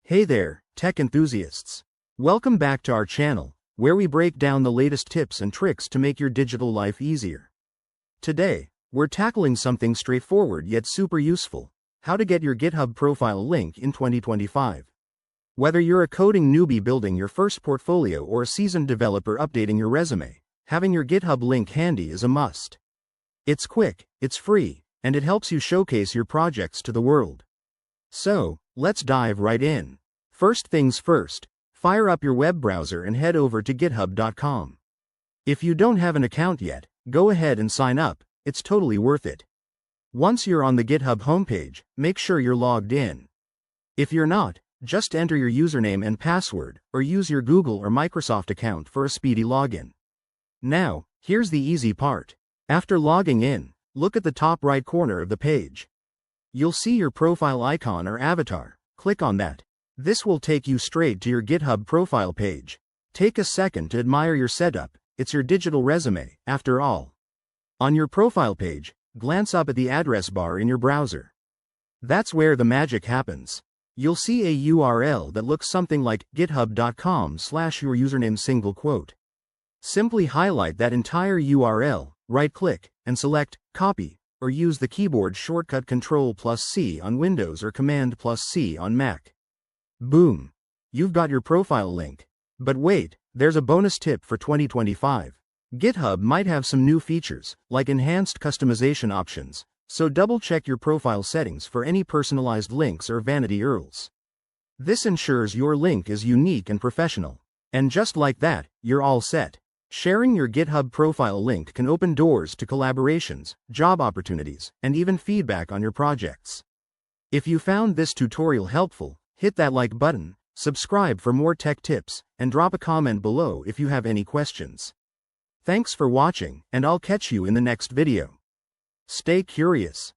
Hey there, tech enthusiasts. Welcome back to our channel, where we break down the latest tips and tricks to make your digital life easier. Today, we're tackling something straightforward yet super useful: how to get your GitHub profile link in 2025. Whether you're a coding newbie building your first portfolio or a seasoned developer updating your resume, having your GitHub link handy is a must. It's quick, it's free, and it helps you showcase your projects to the world. So, let's dive right in. First things first, fire up your web browser and head over to github.com. If you don't have an account yet, go ahead and sign up, it's totally worth it. Once you're on the GitHub homepage, make sure you're logged in. If you're not, just enter your username and password, or use your Google or Microsoft account for a speedy login. Now, here's the easy part. After logging in, look at the top right corner of the page. You'll see your profile icon or avatar. Click on that. This will take you straight to your GitHub profile page. Take a second to admire your setup. It's your digital resume, after all. On your profile page, glance up at the address bar in your browser. That's where the magic happens. You'll see a URL that looks something like github.com/your username single quote. Simply highlight that entire URL, right-click, and select Copy, or use the keyboard shortcut Ctrl+C on Windows or Command+C on Mac. Boom! You've got your profile link. But wait, there's a bonus tip for 2025. GitHub might have some new features, like enhanced customization options, so double-check your profile settings for any personalized links or vanity URLs. This ensures your link is unique and professional. And just like that, you're all set. Sharing your GitHub profile link can open doors to collaborations, job opportunities, and even feedback on your projects. If you found this tutorial helpful, hit that like button, subscribe for more tech tips, and drop a comment below if you have any questions. Thanks for watching, and I'll catch you in the next video. Stay curious.